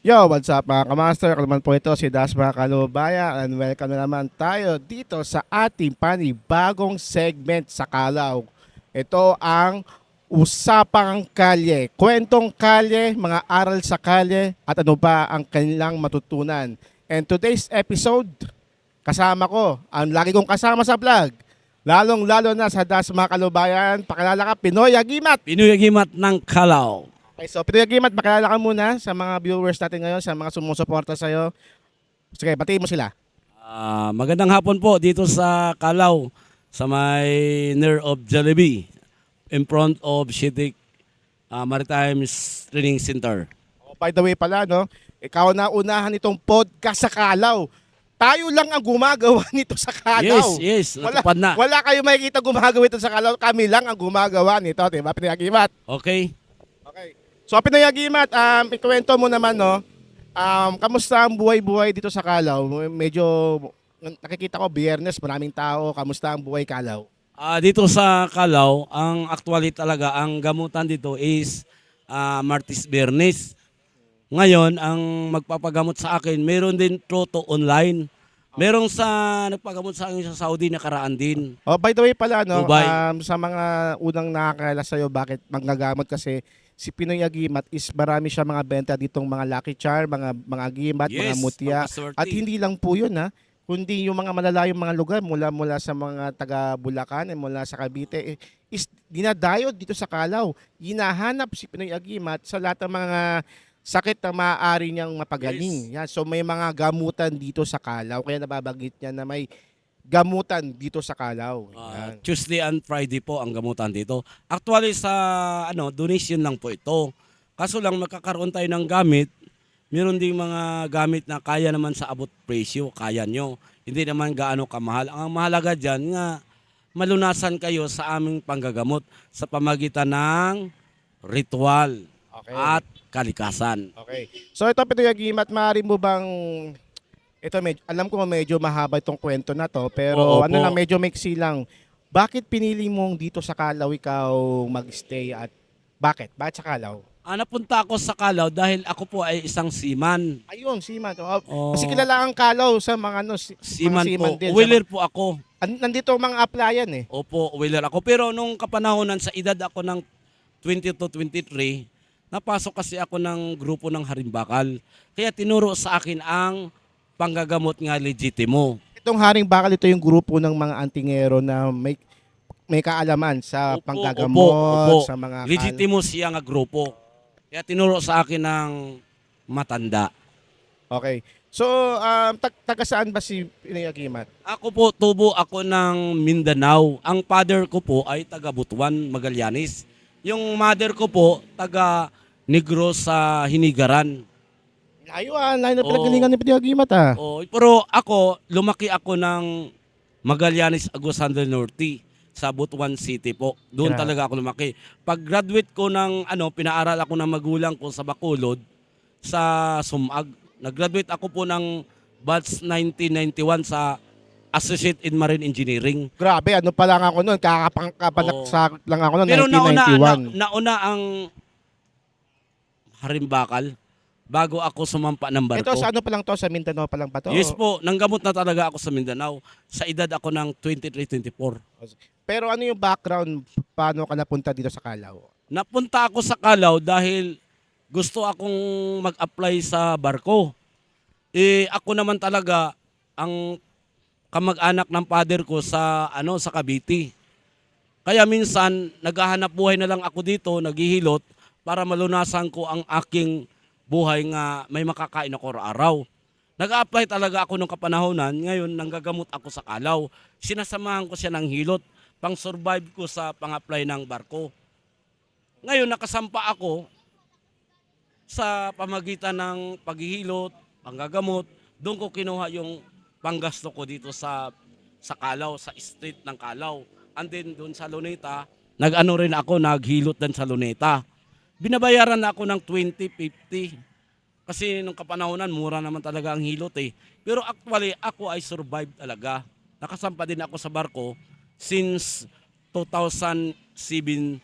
Yo, what's up mga kamaster? Ako naman po ito si Dasma Kalubaya and welcome na naman tayo dito sa ating panibagong segment sa Kalaw. Ito ang Usapang Kalye, kwentong kalye, mga aral sa kalye at ano ba ang kanilang matutunan. And today's episode, kasama ko, ang lagi kong kasama sa vlog, lalong-lalo na sa Dasma Kalubayan, pakilala ka, Pinoy Agimat! Pinoy Agimat ng Kalaw. Okay, so Pinoy Agimat, makilala ka muna sa mga viewers natin ngayon, sa mga sumusuporta sa'yo. Sige, batiin mo sila. Magandang hapon po dito sa Kalaw, sa may near of Jollibee, in front of Shitik Maritime Training Center. Oh, by the way pala, no, ikaw na unahan itong podcast sa Kalaw. Tayo lang ang gumagawa nito sa Kalaw. Yes, natupad na. Wala kayo makikita gumagawa ito sa Kalaw. Kami lang ang gumagawa nito, diba, Pinoy Agimat? Okay. Okay. So, Pinoy Agimat, ikwento mo naman, no, kamusta ang buhay-buhay dito sa Kalaw? Medyo, nakikita ko, Biyernes, maraming tao. Kamusta ang buhay Kalaw? Dito sa Kalaw, ang actually talaga, ang gamutan dito is Martis Bernes. Ngayon, ang magpapagamot sa akin, meron din Troto online. Merong nagpagamot sa akin sa Saudi na karaan din. Oh, by the way pala, no, Dubai. sa mga unang nakakilala sa'yo, bakit manggagamot kasi si Pinoy Agimat is marami siya mga benta ditong mga Lucky Charm, mga agimat, mga Yes, mutya. pampaswerte. At hindi lang po yun, ha, kundi yung mga malalayong mga lugar mula sa mga taga Bulacan, mula sa Cavite, is dinadayod dito sa Kalaw. Hinahanap si Pinoy Agimat sa lahat ng mga sakit na maaari niyang mapagaling. Yes. Yan. So may mga gamutan dito sa Kalaw. Kaya nababanggit niya na may gamutan dito sa Kalaw. Yan. Tuesday and Friday po ang gamutan dito. Actually sa donation lang po ito. Kaso lang magkakaroon tayo ng gamit. Meron ding mga gamit na kaya naman sa abot presyo, kaya nyo. Hindi naman gaano kamahal. Ang mahalaga dyan nga malunasan kayo sa aming panggagamot sa pamagitan ng ritual Okay. at kalikasan. Okay. So ito, Pinoy Agimat, maaari mo bang, ito alam ko medyo mahaba itong kwento na to, pero Oo ano po. lang, medyo maiksi lang. Bakit pinili mong dito sa Kalaw ikaw magstay at bakit? Bakit sa Kalaw? Napunta ako sa Kalaw dahil ako po ay isang seaman. Ayun, seaman. Oh, Oo. kasi kilala ang Kalaw sa mga Seaman mga po. din. Wheeler po ako. Nandito ang mga applyan eh. Opo, wheeler ako. Pero nung kapanahonan sa edad ako ng 20 to 23, napasok kasi ako ng grupo ng Harimbakal. Kaya tinuro sa akin ang panggagamot nga legitimo. Itong Haring Bakal, ito yung grupo ng mga antingero na may kaalaman sa Opo, panggagamot, opo. sa mga Legitimo siya nga grupo. Kaya tinuro sa akin ng matanda. Okay. So, taga saan ba si Pinoy Agimat? Ako po, tubo ako ng Mindanao. Ang father ko po ay taga Butuan, Magallanes. Yung mother ko po, taga Negros sa Hinigaran. Layo layo na Oo. pinagalingan ni Pinoy Agimat Pero ako, lumaki ako ng Magallanes, Agusan del Norte sa Butuan City po. Doon Grabe. talaga ako lumaki. Pag graduate ko ng pinaaral ako ng magulang ko sa Bacolod sa Sumag. Nag-graduate ako po ng batch 1991 sa Associate in Marine Engineering. Grabe, ano pa lang ako noon, kakapangkapanaksak lang ako noon, Pero 1991. nauna ang Harimbakal bago ako sumampa ng barko. Ito sa ano pa lang to, sa Mindanao pa lang ba to? Yes po, nanggamot na talaga ako sa Mindanao. Sa edad ako ng 23-24. Pero ano yung background, paano ka napunta dito sa Kalaw? Napunta ako sa Kalaw dahil gusto akong mag-apply sa barko. Ako naman talaga ang kamag-anak ng father ko sa sa Cavite. Kaya minsan naghahanap buhay na lang ako dito, naghihilot para malunasan ko ang aking buhay nga may makakain ako araw. Nag-apply talaga ako nung kapanahonan, ngayon nanggagamot ako sa Kalaw. Sinasamahan ko siya ng hilot, pang-survive ko sa pang-apply ng barko. Ngayon nakasampa ako sa pamagitan ng paghihilot, panggagamot, doon ko kinuha yung panggasto ko dito sa Kalaw, sa street ng Kalaw. And then doon sa Luneta, rin ako, naghilot din sa Luneta. Binabayaran na ako ng 20-50. Kasi nung kapanahonan, mura naman talaga ang hilot eh. Pero actually, ako ay survive talaga. Nakasampa din ako sa barko since 2007-8.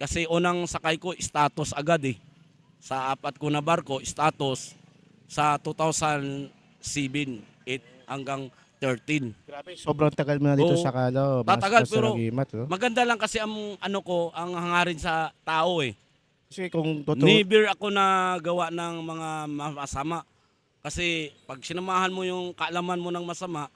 Kasi unang sakay ko, status agad eh. sa 4 ko na barko, status sa 2007, 8 hanggang 13. Grabe, sobrang tagal mo na dito Oo, sa Calao. tatagal, Master pero Agimat, oh. maganda lang kasi ang ano ko, ang hangarin sa tao eh. Kasi kung totoo, Never ako na gawa ng mga masama. Kasi pag sinamahan mo yung kaalaman mo ng masama,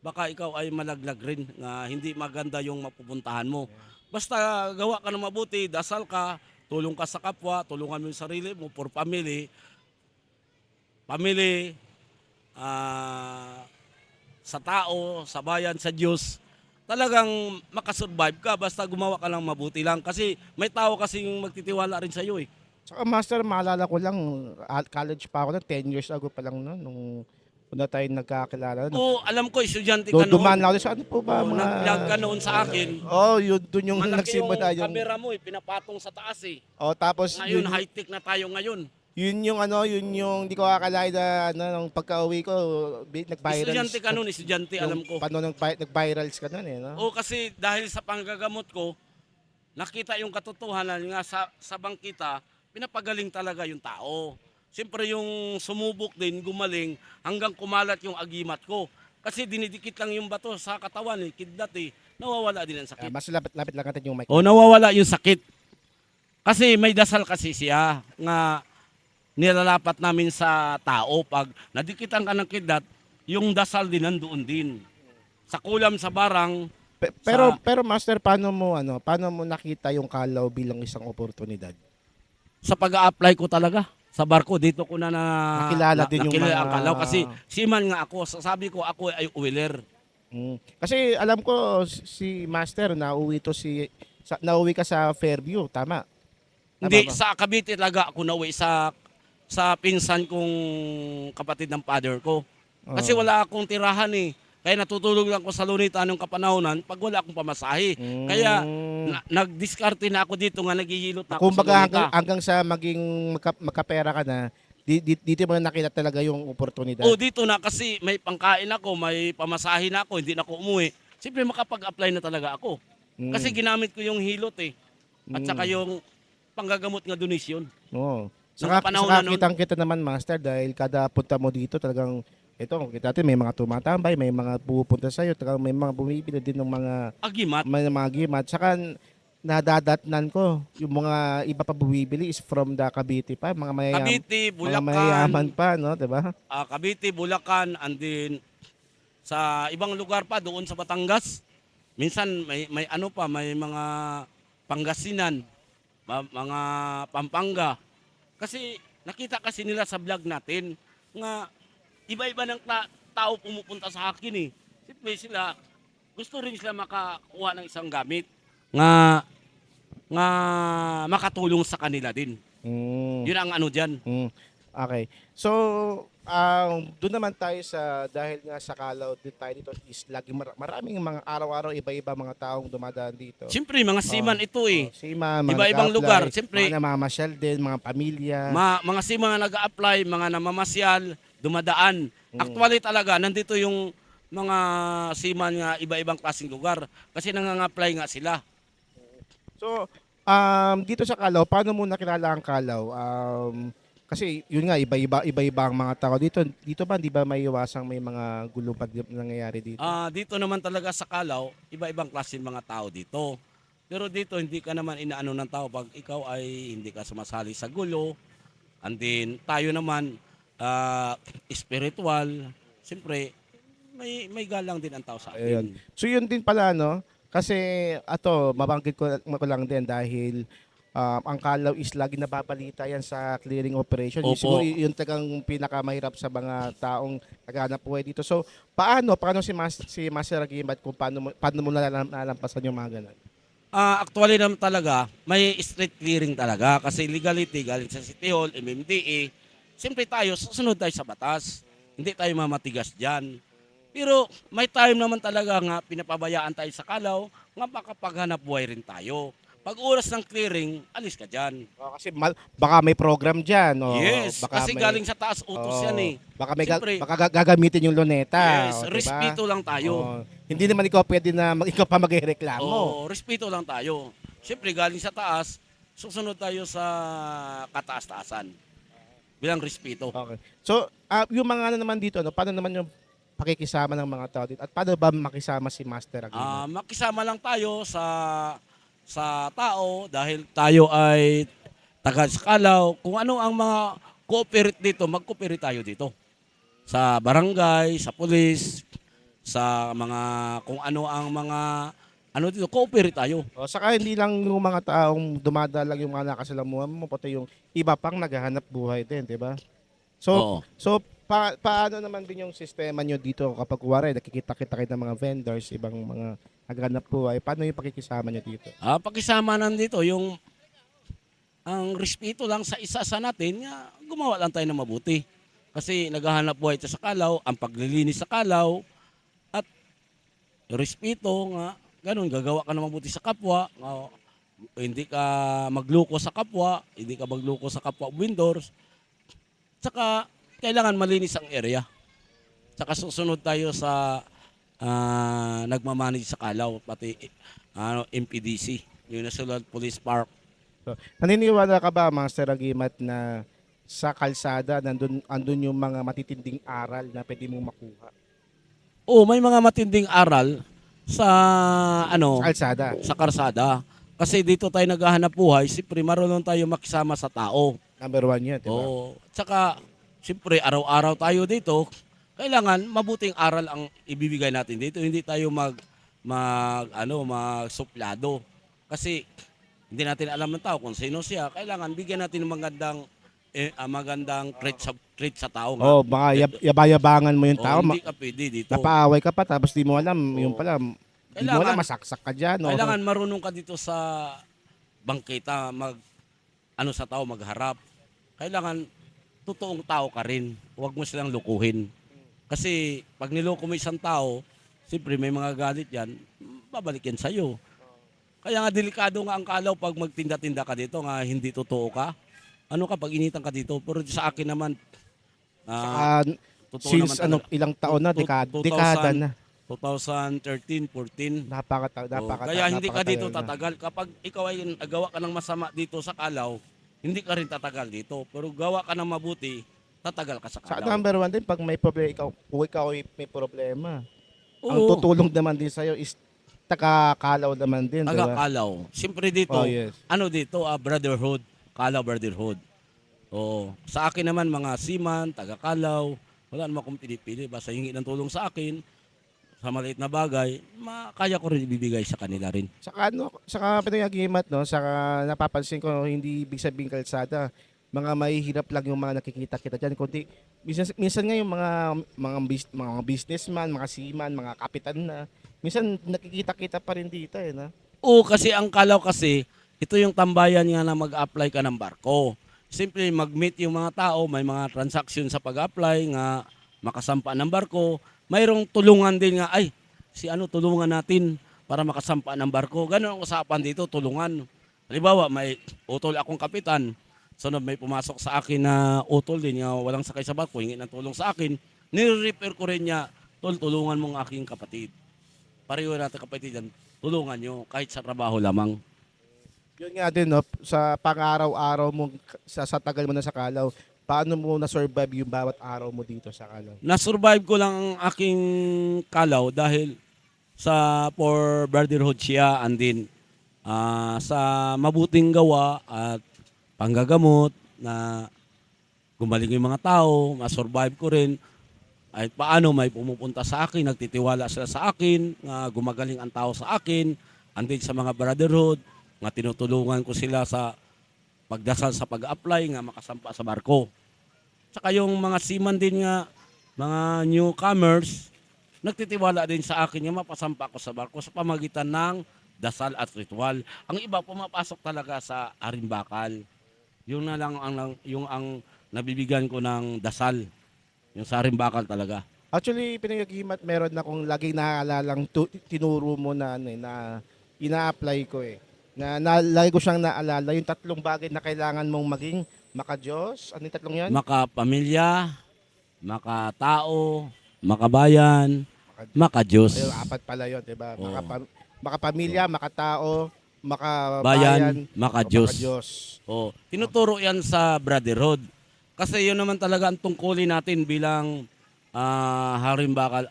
baka ikaw ay malaglag rin na hindi maganda yung mapupuntahan mo. Basta gawa ka ng mabuti, dasal ka, tulong ka sa kapwa, tulungan mo yung sarili mo for family, ah, sa tao, sa bayan, sa Diyos. Talagang makasurvive ka basta gumawa ka ng mabuti lang. Kasi may tao kasing magtitiwala rin sa iyo eh. saka Master, maalala ko lang, college pa ako na 10 years ago pa lang no, nung una tayo nagkakilala. No? Oo, alam ko, estudyante ka Dumaan noon. lang ako sa ano po ba Oo, mga... nag-vlog ka noon sa akin. Oh, yun, dun yung Malaki yung nagsimula yung... kamera mo eh, pinapatong sa taas eh. Oh, tapos Ngayon, high-tech na tayo ngayon. yun yung ano, yun yung hindi ko akalain na ano, nung pagka-uwi ko, nag-virals. Estudyante ka noon, estudyante, alam ko. Paano nag-virals ka nun eh, no? Oo, kasi dahil sa panggagamot ko, nakita yung katotohanan nga sa bangkita, pinapagaling talaga yung tao. Siyempre yung sumubok din, gumaling, hanggang kumalat yung agimat ko. Kasi dinidikit lang yung bato sa katawan eh, kidlat eh, nawawala din ang sakit. Mas lapit lang natin yung mic. O nawawala yung sakit. Kasi may dasal kasi siya nga nilalapat namin sa tao. Pag nadikitan ka ng kidlat, yung dasal din nandoon din. Sa kulam sa barang, Pero Master, paano mo nakita yung Calao bilang isang oportunidad? sa pag-a-apply ko talaga sa barko, dito ko na Nakilala din yung nakilala mga- ang Calao kasi seaman nga ako. Sabi ko ako ay oiler. Kasi alam ko si Master nauwi ka sa Fairview, tama? Hindi, ba? sa Cavite talaga ako nauwi sa pinsan kong kapatid ng father ko. Kasi Oo. wala akong tirahan eh. Kaya natutulog lang ko sa Lunita nung kapanahonan pag wala akong pamasahe. Kaya nagdiskarte na ako dito nga naghihilot na ako sa Kumbaga Lunita. hanggang sa maging magkapera ka na, dito mo na nakita talaga yung oportunidad. O dito na kasi may pangkain ako, may pamasahe na ako, hindi na ako umuwi. Siyempre makapag-apply na talaga ako. Kasi ginamit ko yung hilot eh. At saka yung panggagamot nga donation. Oo. Nung Saka panahon na nun- kitang-kita naman, Master, dahil kada punta mo dito talagang ito, kita natin may mga tumatambay, may mga pupunta sa iyo, talagang may mga bumibili din ng mga Agimat. gimat. Saka nadadatnan ko, yung mga iba pa bumibili is from the Cavite pa, mga Cavite, mga mayayaman Bulacan, pa, no, 'di ba? Cavite, Bulacan, and then sa ibang lugar pa doon sa Batangas. Minsan may ano pa, may mga Pangasinan, mga Pampanga. Kasi nakita kasi nila sa vlog natin nga iba-iba ng tao pumupunta sa akin eh. Siyempre sila, gusto rin sila makakuha ng isang gamit nga makatulong sa kanila din. Yun ang ano dyan. Okay. So, doon naman tayo dahil nga sa Calao din tayo dito is lagi maraming mga araw-araw iba-iba mga taong dumadaan dito. Siyempre mga seaman ito eh. Sima, mga Iba-ibang nag-a-apply, lugar. Siyempre, mga namamasyal din, mga pamilya. mga seaman na nag-a-apply, mga namamasyal, dumadaan. Actually talaga, nandito yung mga seaman nga iba-ibang klaseng lugar. Kasi nang-apply nga sila. So, dito sa Calao, paano mo nakilala ang Calao? Kasi yun nga, iba-iba ang mga tao dito. Dito ba, di ba may iwasang may mga gulo pa nangyayari dito? Dito naman talaga sa Calao, iba-ibang klaseng mga tao dito. Pero dito, hindi ka naman inaano ng tao pag ikaw ay hindi ka sumasali sa gulo. And then, tayo naman, spiritual. Siyempre, may galang din ang tao sa Ayun. atin. So yun din pala, no? Kasi mabanggit ko lang din dahil ang Calao is lagi nababalita yan sa clearing operation. Opo. Siguro yun talagang pinakamahirap sa mga taong naghahanap buhay dito. So paano si Master Agimat kung paano mo nalalampasan yung mga ganun? Actually naman talaga, may street clearing talaga kasi legality galing sa City Hall, MMDA. Siyempre tayo, susunod tayo sa batas. Hindi tayo mamatigas dyan. Pero may time naman talaga nga pinapabayaan tayo sa Calao nga makapaghanap buhay rin tayo. Pag oras ng clearing, alis ka dyan. Kasi baka may program dyan. Yes, baka kasi galing sa taas utos yan eh. Baka may Siyempre, baka gagamitin yung luneta. yes, diba? respeto lang tayo. Hindi naman ikaw pwede na ikaw pa magreklamo. Oo, respeto lang tayo. Siyempre galing sa taas, susunod tayo sa kataas-taasan bilang respeto. Okay. So, yung mga ano naman dito, no, paano naman yung pakikisama ng mga tao dito? At paano ba makisama si Master Aguilar? Makisama lang tayo sa tao dahil tayo ay taga Sakalaw. Kung ano ang mga cooperate dito, mag-cooperate tayo dito. Sa barangay, sa pulis, sa mga kung ano ang mga ano dito, cooperate tayo. O, saka hindi lang yung mga taong dumadalang yung mga nakasalamuhan mo, pati yung iba pang naghahanap buhay din, di ba? So, Oo. paano naman din yung sistema nyo dito kapag kuwari, nakikita-kita kayo ng mga vendors, ibang mga naghahanap buhay, paano yung pakikisama nyo dito? Pakisama nandito yung ang respeto lang sa isa sa natin, nga gumawa lang tayo ng mabuti. Kasi naghahanap buhay tayo sa Kalaw, ang paglilinis sa Kalaw, at respeto nga, ganun, gagawa ka ng mabuti sa kapwa, nga, hindi ka magluko sa kapwa, hindi ka magluko sa kapwa vendors, saka kailangan malinis ang area. Saka susunod tayo sa nagmamanage sa Kalaw, pati MPDC, yung National Police Park. So, naniniwala ka ba, Master Agimat, na sa kalsada, andun yung mga matitinding aral na pwede mong makuha? Oo, may mga matinding aral sa Sa kalsada. sa karsada. Kasi dito tayo naghahanap buhay, siyempre marunong tayo makisama sa tao. Number one yun, di ba? Oo. Tsaka, siyempre araw-araw tayo dito, kailangan mabuting aral ang ibibigay natin dito. Hindi tayo magsuplado. Kasi hindi natin alam ng tao kung sino siya. Kailangan bigyan natin ng magandang trait sa tao nga. Oh, baka yabayabangan mo yung tao. Hindi ka pwede dito. Napaaway ka pa, tapos di mo alam, yung pala, di mo alam, Kailangan- masaksak ka dyan. No? Kailangan marunong ka dito sa bangketa, sa tao magharap. Kailangan totoong tao ka rin. Huwag mo silang lukuhin. Kasi pag niloko mo isang tao, siyempre may mga galit yan, babalik yan sa'yo. Kaya nga delikado nga ang Kalaw pag magtinda-tinda ka dito nga hindi totoo ka. Ano ka pag initan ka dito? Pero sa akin naman, totoo naman Since talaga. ilang taon na, 2000 dekada na. 2013, 14. Kaya hindi ka dito tatagal. Kapag ikaw ay gawa ka ng masama dito sa Kalaw, hindi ka rin tatagal dito. Pero gawa ka ng mabuti, tatagal ka sa Sa Kalaw. number one din, pag may problema, kung ikaw ay may problema, ang Oo, tutulong naman din sa'yo is taga-Kalaw naman din, di taga ba? Kalaw. Siyempre dito, Oh, yes. brotherhood, Kalaw brotherhood. Oo. Sa akin naman, mga seaman, taga Kalaw, wala naman akong pinipili. Basta hingi ng tulong sa akin, sa maliit na bagay, kaya ko rin ibibigay sa kanila rin. Saka pinayagimat, no? Saka napapansin ko, hindi ibig sabihin kalsada. Mga mahihirap lang yung mga nakikita-kita dyan. Kundi, minsan nga yung mga businessman, mga seaman, mga kapitan na, minsan nakikita-kita pa rin dito, eh, na? Oo, kasi ang Kalaw kasi, ito yung tambayan nga na mag-apply ka ng barko. Simple mag-meet yung mga tao, may mga transaction sa pag-apply nga makasampa ng barko. Mayroong tulungan din nga, tulungan natin para makasampa ng barko. Ganon ang usapan dito, tulungan. Halimbawa, may utol akong kapitan, sunod may pumasok sa akin na utol din, nga walang sakay sa barko, hingi ng tulong sa akin, nire-refer ko rin niya, tulungan mo ang aking kapatid. Pareho natin kapatid yan, tulungan nyo, kahit sa trabaho lamang. Yun nga din, no? Sa pang-araw-araw mo, sa tagal mo na sa Kalaw, paano mo na-survive yung bawat araw mo dito sa Kalaw? Na-survive ko lang ang aking Kalaw dahil for brotherhood siya, and din sa mabuting gawa at panggagamot na gumaling yung mga tao, ma-survive ko rin. Ay paano may pumupunta sa akin, nagtitiwala sila sa akin, gumagaling ang tao sa akin, and din sa mga brotherhood, nga tinutulungan ko sila sa pagdasal sa pag-apply nga makasampa sa barko. Saka yung mga seaman din nga, mga newcomers, nagtitiwala din sa akin nga mapasampa ko sa barko sa pamagitan ng dasal at ritual. Ang iba pumapasok talaga sa arimbakal. Yung na lang ang nabibigyan ko ng dasal. Yung sa arimbakal talaga. Actually, pinayagimat, meron akong lagi naalalang tinuro mo na, na ina-apply ko, eh. Lagi ko siyang naalala, yung 3 bagay na kailangan mong maging maka-Diyos. Ano yung 3 yan? Makapamilya, makatao, makabayan, Ayun, makadiyos. 4 pala yun, diba? Oo. Makapamilya, makatao, makabayan, Bayan, maka Diyos. Diyos. Oh, tinuturo 'yan sa brotherhood. Kasi 'yun naman talaga ang tungkulin natin bilang halimbawa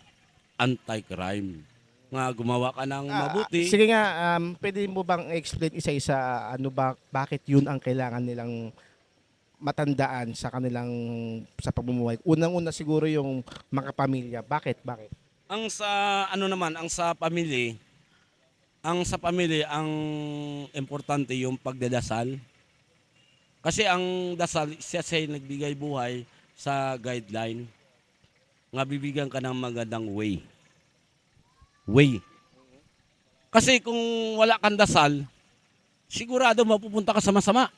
anti-crime. Nga gumawa ka ng mabuti. Sige nga, pwede mo bang explain isa-isa bakit yun ang kailangan nilang matandaan sa kanilang sa pamumuhay? Unang-una siguro yung mga pamilya. Bakit? Bakit? Ang sa ano naman, ang importante yung pagdadasal. Kasi ang dasal siya nagbigay buhay sa guideline. Nga bibigyan ka ng magandang way. Kasi kung wala kang dasal, sigurado mapupunta ka sa masama.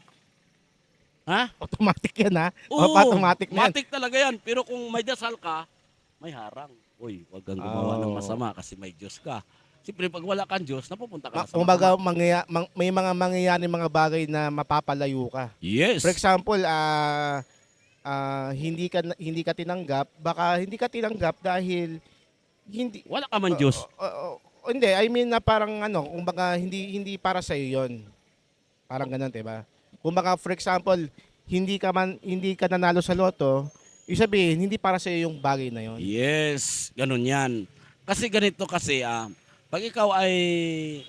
Ha? Automatic yan, ha? Oo, Automatic na yan. matik talaga yan. Pero kung may dasal ka, may harang. Uy, huwag kang gumawa ng Oo. masama kasi may Diyos ka. Siyempre, pag wala kang Diyos, napupunta ka na sa Kumbaga, masama. may mga mangyayari mga bagay na mapapalayo ka. Yes. For example, hindi ka tinanggap, baka hindi ka tinanggap dahil hindi Wala ka man Diyos. hindi, I mean na parang kumbaga hindi para sa iyo 'yon. Parang ganoon, 'di ba? Kumbaga for example, hindi ka nanalo sa loto, ibig sabihin hindi para sa iyo yung bagay na 'yon. Yes, ganun yan. Kasi ganito kasi, pag ikaw ay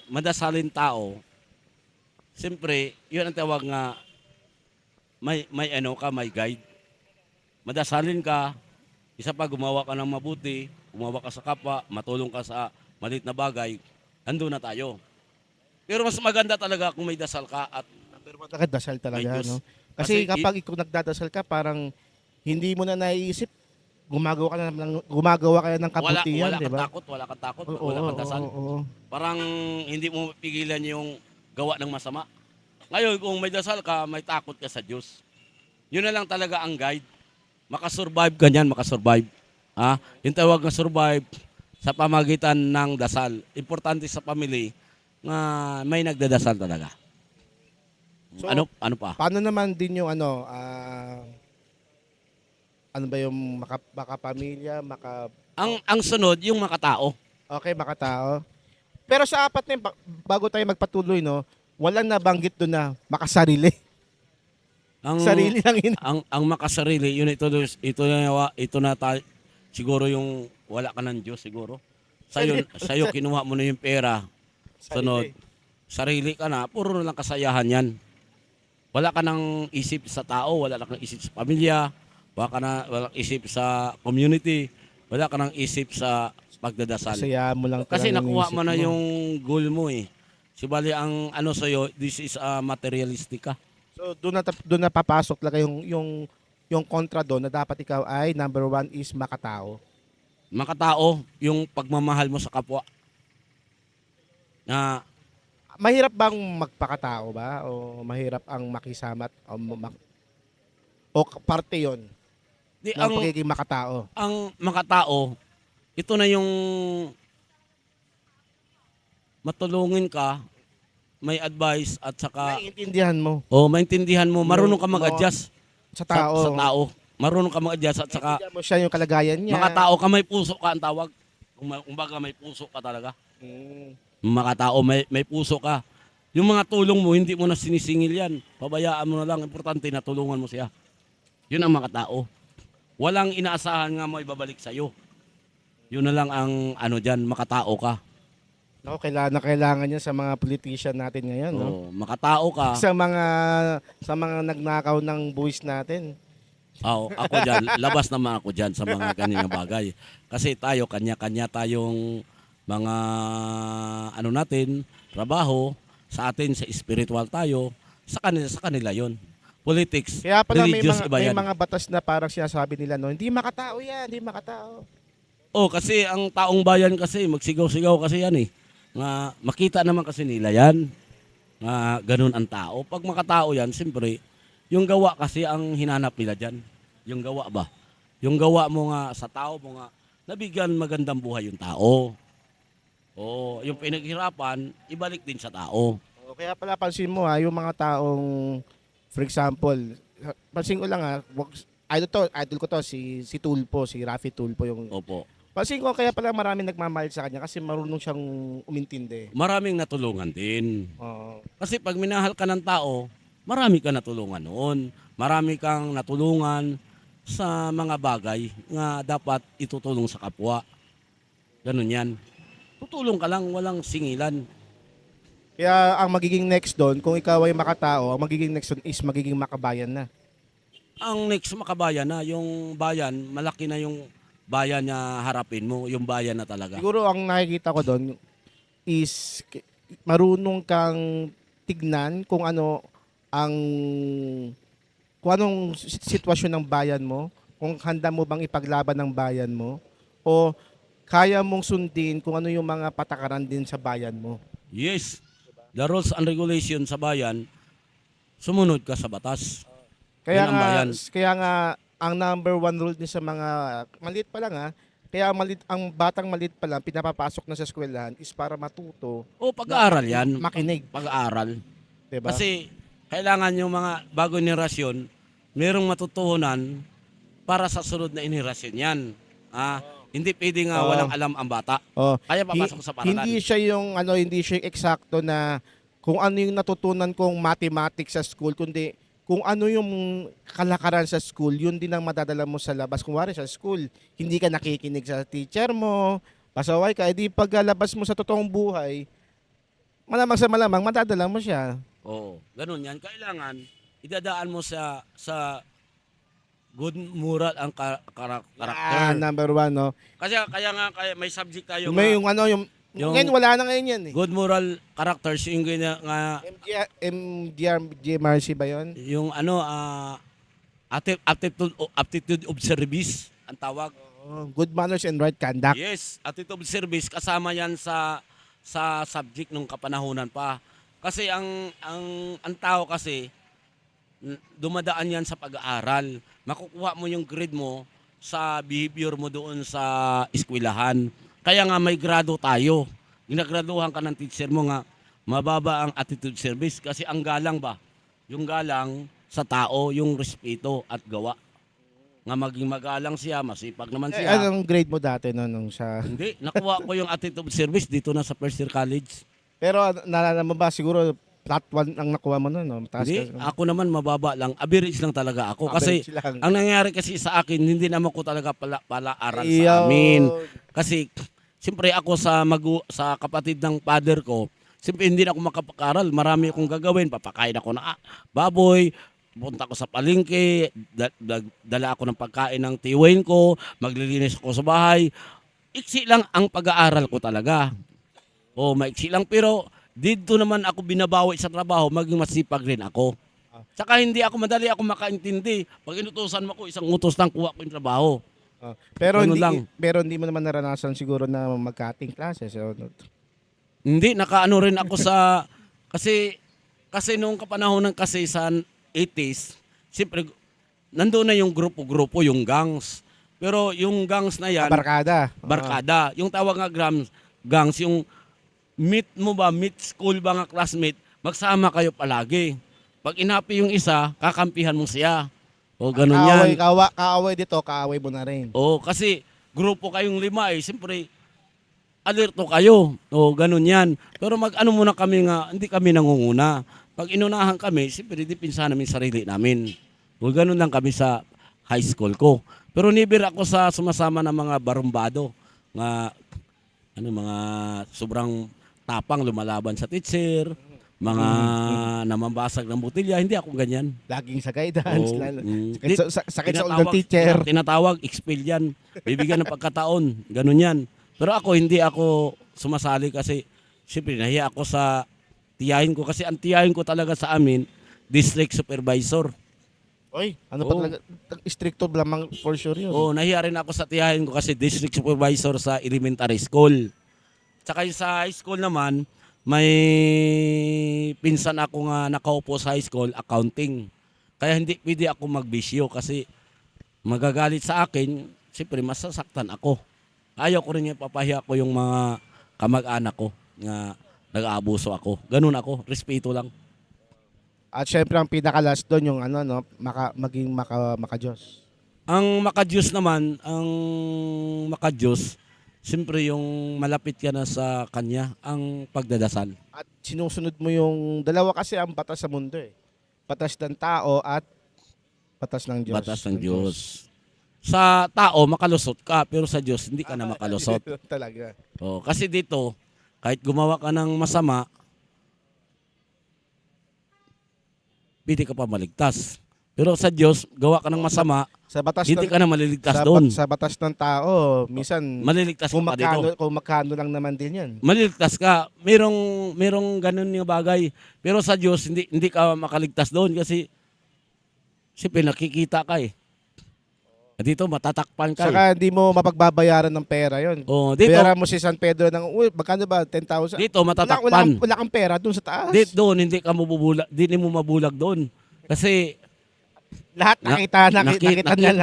madasalin tao, siyempre, yun ang tawag nga, may guide. Madasalin ka, isa pa gumawa ka ng mabuti, gumawa ka sa kapwa, matulong ka sa maliit na bagay, andun na tayo. Pero mas maganda talaga kung may dasal ka at Pero magdadasal may talaga, Diyos. no? Kasi Kasi kapag ikaw nagdadasal ka, parang hindi mo na naiisip, gumagawa ka na ng kabutihan, wala 'di kang ba? takot, wala kang takot, Oo, wala kang dasal. oo. Parang hindi mo pigilan yung gawa ng masama. Ngayon, kung may dasal ka, may takot ka sa Diyos. Yun na lang talaga ang guide. Makasurvive ka niyan, makasurvive. Yung tawag na survive sa pamagitan ng dasal. Importante sa family na may nagdadasal talaga. So, Ano pa? paano naman din yung ano ba yung makapamilya, Ang sunod, yung makatao. okay, makatao. Pero sa apat na yun, bago tayo magpatuloy, no, walang nabanggit doon na makasarili. Ang Sarili lang yun. ang makasarili, yun ito na tayo, siguro yung wala ka ng Diyos siguro. Sa'yo kinuha mo na yung pera. Sunod, sarili ka na, puro na lang kasayahan yan. Wala ka nang isip sa tao, wala ka nang isip sa pamilya, wala kang isip sa community, wala ka nang isip sa pagdadasal. Saya mo lang Kasi talagang nakuha isip mo na yung goal mo eh. Sibali ang ano sa'yo, this is materialistic ka. So doon na papasok talaga yung kontra doon na dapat ikaw ay number one is makatao. Makatao, yung pagmamahal mo sa kapwa. Na Mahirap bang magpakatao ba o mahirap ang makisama o parte 'yon di ng pagiging makatao? ang makatao, ito na yung matulungin ka, may advice at saka Naiintindihan mo maintindihan mo, marunong ka mag-adjust sa tao. sa tao. Marunong ka mag-adjust at saka Naiintindihan mo siya yung kalagayan niya. makatao ka, may puso ka ang tawag. Kumbaga may puso ka talaga. Mm. Makatao, may puso ka. Yung mga tulong mo, hindi mo na sinisingil yan. Pabayaan mo na lang. Importante na tulungan mo siya. Yun ang makatao. Walang inaasahan nga mo ibabalik sa'yo. Yun na lang ang dyan, makatao ka. Ako, kailangan niya sa mga politician natin ngayon, no? Makatao ka. Sa mga nagnakaw ng buwis natin. Ako dyan, labas naman ako dyan sa mga ganyan bagay. Kasi tayo, kanya-kanya tayong mga natin, trabaho, sa atin, sa spiritual tayo, sa kanila yon. Politics, Kaya pala religious, iba may yan. mga batas na parang sinasabi nila, no, hindi makatao yan, hindi makatao. Kasi ang taong bayan kasi, magsigaw-sigaw kasi yan eh. Nga, makita naman kasi nila yan. Nga, ganun ang tao. Pag makatao yan, siyempre, yung gawa kasi ang hinanap nila dyan. Yung gawa ba? Yung gawa mo nga sa tao mo nga, nabigyan magandang buhay yung tao. Yung pinaghirapan, ibalik din sa tao. Kaya pala pansin mo yung mga taong, for example, pansin ko lang idol ko to, si Tulpo, si Raffy Tulpo yung Opo. Pansin ko kaya pala maraming nagmamahal sa kanya kasi marunong siyang umintindi. Maraming natulungan din. Oo. Kasi pag minahal ka ng tao, marami ka natulungan noon. Marami kang natulungan sa mga bagay nga dapat itutulong sa kapwa. Ganun yan. Tutulong ka lang, walang singilan. Kaya ang magiging next doon, kung ikaw ay makatao, ang magiging next doon is magiging makabayan na. Ang next makabayan na, yung bayan, malaki na yung bayan na harapin mo, yung bayan na talaga. Siguro ang nakikita ko doon is marunong kang tignan kung ano ang kung anong sitwasyon ng bayan mo, kung handa mo bang ipaglaban ng bayan mo o kaya mong sundin kung ano yung mga patakaran din sa bayan mo. Yes, the rules and regulations sa bayan, sumunod ka sa batas. Kaya Yan ang nga, bayan. kaya nga ang number one rule din sa mga maliit pa lang kaya ang batang maliit pa lang pinapapasok na sa eskwelahan is para matuto, O pag-aaral yan, makinig, pag-aaral. 'di ba? Kasi kailangan yung mga bagong henerasyon, merong matutuhunan para sa sunod na henerasyon yan. Hindi pwedeng Oo. walang alam ang bata. Oh, Kaya papasok sa paralan. hindi siya yung hindi siya yung eksakto na kung ano yung natutunan kong mathematics sa school, kundi kung ano yung kalakaran sa school, yun din ang madadala mo sa labas. Kung wari sa school, hindi ka nakikinig sa teacher mo, pasaway ka, edi paglalabas mo sa totoong buhay, malamang sa malamang, madadala mo siya. Oo, ganun yan. Kailangan idadaan mo sa good moral ang karakter. Number one, no? Kasi kaya may subject tayo May nga, yung yung- ngayon wala na ngayon yan eh. good moral characters, yung ganyan nga MDRC ba yun? yung aptitude of service ang tawag. Good manners and right conduct. Yes, attitude of service kasama yan sa subject nung kapanahunan pa. Kasi ang tao kasi dumadaan yan sa pag-aaral. Makukuha mo yung grade mo sa behavior mo doon sa eskwelahan. Kaya nga may grado tayo. Ginagraduhan ka ng teacher mo nga mababa ang attitude service kasi ang galang ba? Yung galang sa tao, yung respeto at gawa. Nga maging magalang siya, masipag naman siya. Anong grade mo dati no, nung sa... Hindi, nakuha ko yung attitude service dito na sa first year college. Pero naalala mo ba siguro flat 1 ang nakuha mo nun, no? Taas Hindi, ka- ako naman mababa lang. Average lang talaga ako. Kasi average lang. ang nangyari kasi sa akin, hindi naman ko talaga pala-aral Iyaw. sa amin. Kasi siyempre ako sa kapatid ng father ko, siyempre hindi na ako makapag-aral. Marami akong gagawin. Papakain ako na baboy, punta ko sa palengke, dala ako ng pagkain ng tiwain ko, maglilinis ako sa bahay. Iksi lang ang pag-aaral ko talaga. Maiksi lang pero dito naman ako binabawi sa trabaho, maging masipag rin ako. Saka hindi ako madali ako makaintindi. Pag inutusan mo ko, isang utos lang kuha ko yung trabaho. Pero Ganun hindi lang. pero hindi mo naman naranasan siguro na mag-cutting classes. So, Hindi, nakaano rin ako sa, kasi noong kapanahonan kasi sa 80s, siyempre, nandoon na yung grupo-grupo, yung gangs. Pero yung gangs na yan, barkada. barkada. Yung tawag nga gangs, yung meet mo ba, meet school ba nga classmate, magsama kayo palagi. Pag inapi yung isa, kakampihan mo siya. Ganun yan. Kaaway dito, kaaway mo na rin. Kasi grupo kayong 5 siyempre, alerto kayo. Ganun yan. Pero mag-ano muna kami nga, hindi kami nangunguna. Pag inunahan kami, siyempre, dipinsa namin sarili namin. Ganun lang kami sa high school ko. Pero never ako sa sumasama ng mga barumbado. Mga sobrang tapang lumalaban sa teacher, mga namambasag ng botilya, hindi ako ganyan. Laging sa guidance. Sakit sa ulo ng Tinatawag- teacher. Tinatawag, expel yan. Bibigyan ng pagkataon. Ganun yan. Pero ako, hindi ako sumasali kasi siyempre nahiya ako sa tiyahin ko. Kasi ang tiyahin ko talaga sa amin, district supervisor. Oy, ano pa Oo. talaga? Stricto lamang for sure yun. Nahiya rin ako sa tiyahin ko kasi district supervisor sa elementary school. Tsaka yung sa high school naman, may pinsan ako nga nakaupo sa high school, accounting. Kaya hindi pwede ako magbisyo kasi magagalit sa akin, siyempre masasaktan ako. Ayaw ko rin yung papahiya ko yung mga kamag-anak ko na nag-aabuso ako. Ganun ako, respeto lang. At syempre ang pinakalas doon yung maging maka-Diyos. Ang makadiyos naman, ang makadiyos, siyempre yung malapit ka na sa Kanya, ang pagdadasal. At sinusunod mo yung dalawa kasi ang batas sa mundo eh. Batas ng tao at batas ng Diyos. Batas ng Diyos. Sa tao, makalusot ka, pero sa Diyos, hindi ka na makalusot. Talaga. Oh, kasi dito, kahit gumawa ka ng masama, pwede ka pa maligtas. Pero sa Diyos, gawa ka ng masama, Sa batas hindi ng ka na maliligtas sa, doon. sa batas ng tao, minsan Maliligtas ka pa dito. kung magkano lang naman din 'yan. Maliligtas ka. Merong ganun yung bagay. Pero sa Diyos, hindi ka makaligtas doon kasi siyempre nakikita ka eh. Dito matatakpan ka eh. Saka hindi mo mapagbabayaran ng pera 'yon. Oh, dito, Pera mo si San Pedro ng magkano ba 10,000? dito Wala, matatakpan. wala kang pera doon sa taas. Dito doon hindi ka mabubulag, hindi mo mabulag doon. Kasi Lahat nakita nila.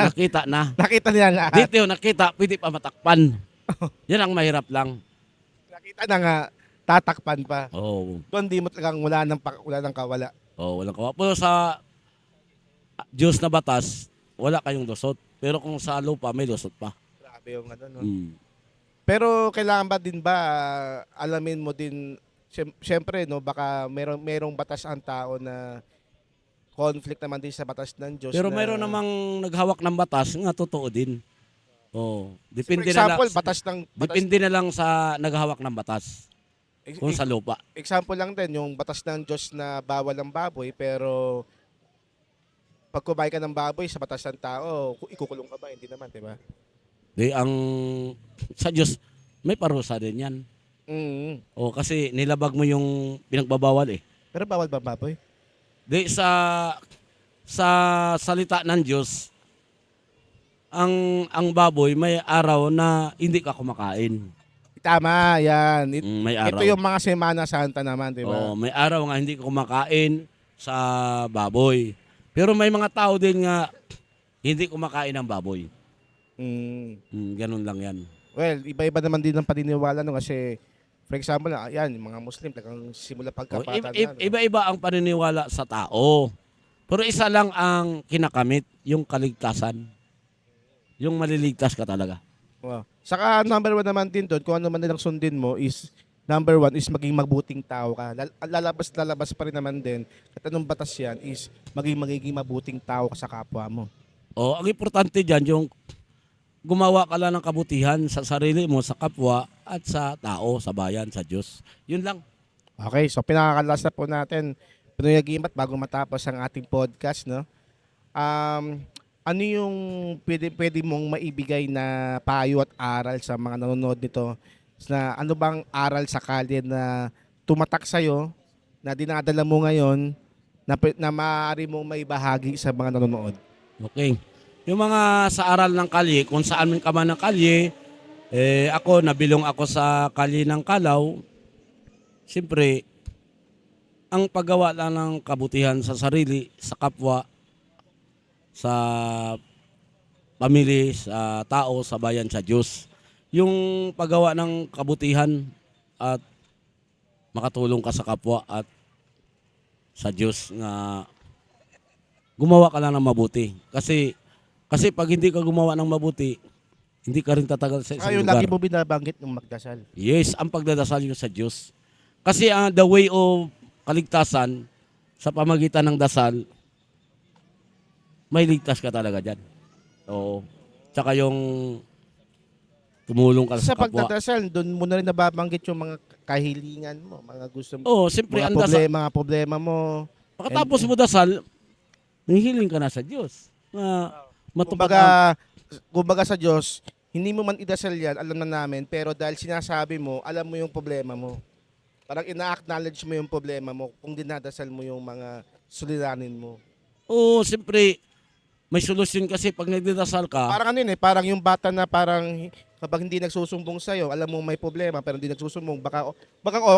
nakita na. Nakita nila lahat. Dito nakita, pwede pa matakpan. Yan ang mahirap lang. Nakita na nga tatakpan pa. Oh, Doon di mo talagang wala nang kawala. walang kawa. Pero sa Diyos na batas, wala kayong lusot. Pero kung sa lupa, may lusot pa. Grabe yung ano, no? Mm. Pero kailangan ba din ba alamin mo din syempre no baka merong batas ang tao na conflict naman din sa batas ng Diyos. Pero na, mayroon namang naghawak ng batas nga totoo din. Oh, for depende example, na lang, batas depende na lang sa naghawak ng batas kung sa lupa. example lang din yung batas ng Diyos na bawal ang baboy pero pag kumain ka ng baboy sa batas ng tao, ikukulong ka ba? Hindi naman, di ba? Di ang sa Diyos may parusa din 'yan. Mm. Oh, kasi nilabag mo yung pinagbabawal eh. Pero bawal ba ang baboy? Di sa salita ng Diyos, ang baboy may araw na hindi ka kumakain. Tama, yan. May araw. Ito yung mga Semana Santa naman, di ba? Oh, may araw nga hindi ka kumakain sa baboy. Pero may mga tao din nga hindi kumakain ng baboy. Mm. Ganun lang 'yan. Well, iba-iba naman din ang paniniwala no kasi for example, yan, yung mga Muslim talagang simula Oh, pagkabata na. No? iba-iba ang paniniwala sa tao. Pero isa lang ang kinakamit, yung kaligtasan. Yung maliligtas ka talaga. Wow. Saka number one naman din doon, kung ano man nilang sundin mo is number one is maging mabuting tao ka. Lalabas pa rin naman din. At anong batas yan is magiging mabuting tao ka sa kapwa mo. Oh, ang importante diyan yung gumawa ka lang ng kabutihan sa sarili mo, sa kapwa, at sa tao, sa bayan, sa Diyos. Yun lang. Okay, so pinakakalas na po natin, Pinoy Agimat, bago matapos ang ating podcast, no? Ano yung pwede mong maibigay na payo at aral sa mga nanonood nito? Na ano bang aral sa kalye na tumatak sa'yo, na dinadala mo ngayon, na maaari mong maibahagi sa mga nanonood? Okay. Yung mga sa aral ng kalye, kung saan man ka man ng kalye, ako, nabilong ako sa kalye ng Kalaw. Siyempre, ang paggawa lang ng kabutihan sa sarili, sa kapwa, sa pamilya, sa tao, sa bayan, sa Diyos. Yung paggawa ng kabutihan at makatulong ka sa kapwa at sa Diyos nga gumawa ka lang ng mabuti. Kasi pag hindi ka gumawa ng mabuti, hindi ka rin tatagal sa isang Yung lugar. lagi mo binabanggit ng magdasal. Yes, ang pagdadasal yung sa Diyos. Kasi the way of kaligtasan sa pamagitan ng dasal, may ligtas ka talaga dyan. Oo. Tsaka yung tumulong ka Sa sa kapwa. pagdadasal, doon mo na rin nababanggit yung mga kahilingan mo, mga gusto mo, Oo, siyempre ang dasal. mga problema mo. Pagkatapos mo dasal, hihiling ka na sa Diyos. Matupad Kumbaga sa Diyos, hindi mo man idasal yan, alam na namin, pero dahil sinasabi mo, alam mo yung problema mo. Parang ina-acknowledge mo yung problema mo kung dinadasal mo yung mga suliranin mo. Oo, siyempre, may solusyon kasi pag nagdadasal ka. Parang ano yun eh, parang yung bata na parang kapag hindi nagsusumbong sa'yo, alam mo may problema, pero hindi nagsusumbong, baka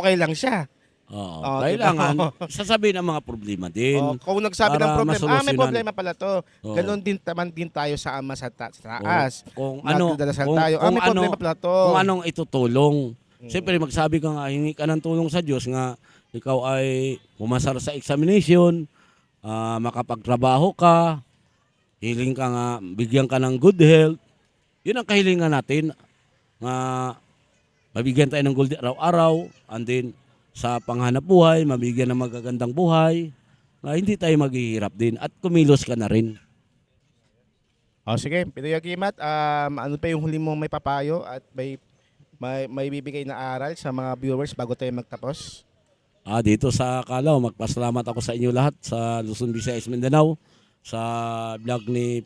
okay lang siya. Oo, Oh, kailangan diba? sasabihin ang mga problema din. Kung nagsabi ng para problema, may masolusyonan. problema pala to. Oo. Ganon din naman din tayo sa Ama sa taas. Kung ano, Nagdadasal kung, tayo. kung May ano, problema pala to. kung anong itutulong. Siyempre magsabi ka nga, hingi ka ng tulong sa Diyos nga ikaw ay pumasar sa examination, makapagtrabaho ka, hiling ka nga, bigyan ka ng good health. Yun ang kahilingan natin. nga mabigyan tayo ng gold araw-araw, and then sa panghanap buhay, mabigyan ng magagandang buhay, na hindi tayo maghihirap din at kumilos ka na rin. O sige, Pinoy Agimat, ano pa yung huli mong may papayo at may bibigay na aral sa mga viewers bago tayo magtapos? Dito sa Calao, magpasalamat ako sa inyo lahat sa Luzon, Visayas, Mindanao, sa vlog ni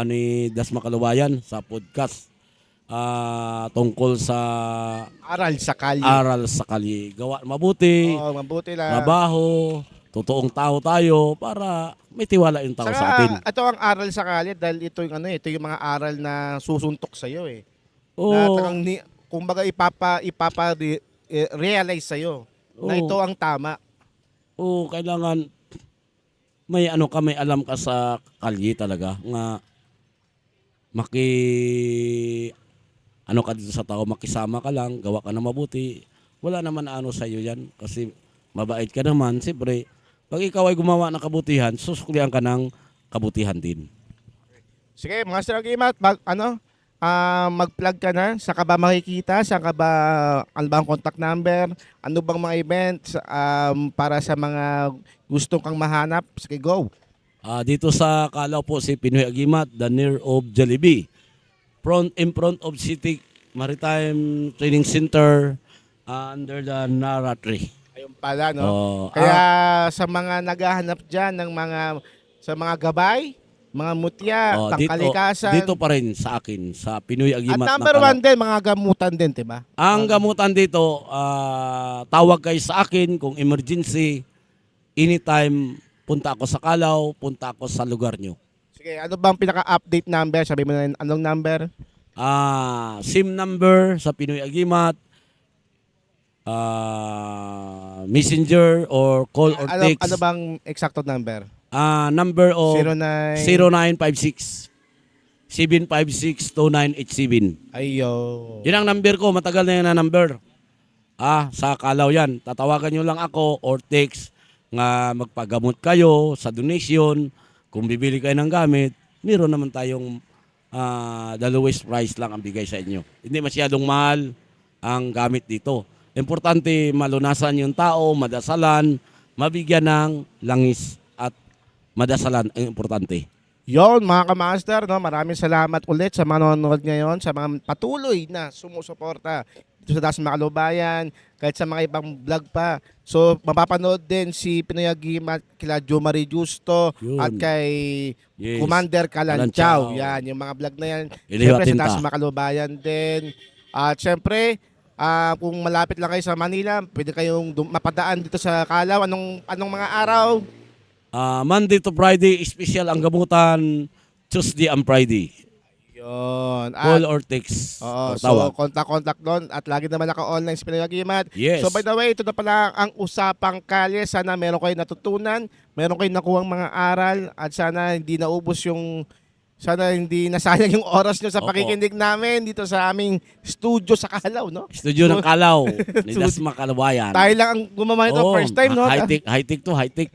ni Das Makalubayan sa podcast tungkol sa Aral sa kalye. aral sa kalye. Gawa mabuti, Oo, mabuti lang. trabaho, totoong tao tayo para may tiwala yung tao sa atin. Ito ang aral sa kalye dahil ito yung ito yung mga aral na susuntok sa iyo eh. Na Oo, talagang kumbaga realize sa iyo na Oo. ito ang tama. oo, kailangan may may alam ka sa kalye talaga nga ka dito sa tao, makisama ka lang, gawa ka na mabuti. Wala naman sa iyo yan kasi mabait ka naman. Siyempre, pag ikaw ay gumawa ng kabutihan, susuklian ka ng kabutihan din. Sige, mga Sir Agimat, mag-plug ka na. Saan ka ba makikita? Ano ba ang contact number? Ano bang mga events para sa mga gustong kang mahanap? Sige, go. Dito sa Calao po si Pinoy Agimat, the near of Jollibee. In front of City Maritime Training Center under the Nara Tree. Ayun pala, no? Oh, Kaya sa mga naghahanap dyan sa mga gabay, mga mutya, pangkalikasan. Dito pa rin sa akin, sa Pinoy At Agimat. number ng Calao. 1 din, mga gamutan din, diba? Ang gamutan dito, tawag kayo sa akin kung emergency. Anytime, punta ako sa Calao, punta ako sa lugar nyo. Sige, ano bang pinaka-update number? Sabi mo na anong number? SIM number sa Pinoy Agimat, messenger or call or text. Ano bang eksakto number? Number of 09. 0956 756 2987. Ayo. Yun ang number ko, matagal na yun na number. Sa Calao yan. Tatawagan nyo lang ako or text nga magpagamot kayo sa donation. Kung bibili kayo ng gamit, meron naman tayong the lowest price lang ang bigay sa inyo. Hindi masyadong mahal ang gamit dito. Importante malunasan yung tao, madasalan, mabigyan ng langis at madasalan ang importante. Yon mga kamaster, no? Maraming salamat ulit sa mga nanonood ngayon, sa mga patuloy na sumusuporta dito sa Das Makalubayan, kahit sa mga ibang vlog pa. So, mapapanood din si Pinoy Agimat kila Jo Marie Justo Yun. at kay Yes. Commander Kalanchaw. Kalanchaw. Yan, yung mga vlog na yan. Iliho Siyempre sa Atinta. Das Makalubayan din. At siyempre, kung malapit lang kayo sa Manila, pwede kayong mapadaan dito sa Calao. Anong mga araw? Monday to Friday, special ang gamutan. Tuesday and Friday. Yun. Call or text. Oo, or so tawag. kontak doon at lagi naman naka-online si Pinoy Agimat. Yes. So by the way, ito na pala ang Usapang Kalye. Sana meron kayo natutunan, meron kayo nakuhang mga aral at sana hindi nasayang yung oras nyo sa Opo. pakikinig namin dito sa aming studio sa Calao, no? Studio ng Calao ni Das Makalubayan. Tayo lang ang gumawa ito first time, no? High-tech to high-tech.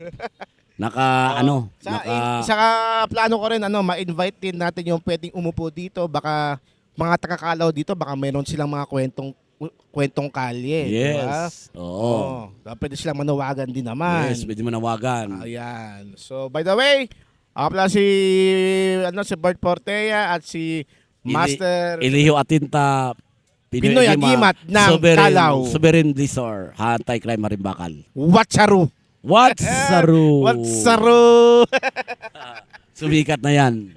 Saka plano ko rin ma-invite din natin yung pwedeng umupo dito, baka mga taga-Calao dito, baka meron silang mga kwentong kalye, di ba? Yes. Oo. Pwede silang manawagan din naman. Yes, pwede manawagan. Ayan. So by the way, ako pala si Bert Portea at si Master Iliho Atinta, Pinoy Agimat ng Calao. Sovereign Blizzard, Anti-Crime Marimbakal. Watsaru. What's Saru? Watsaru. Sumikat na yan.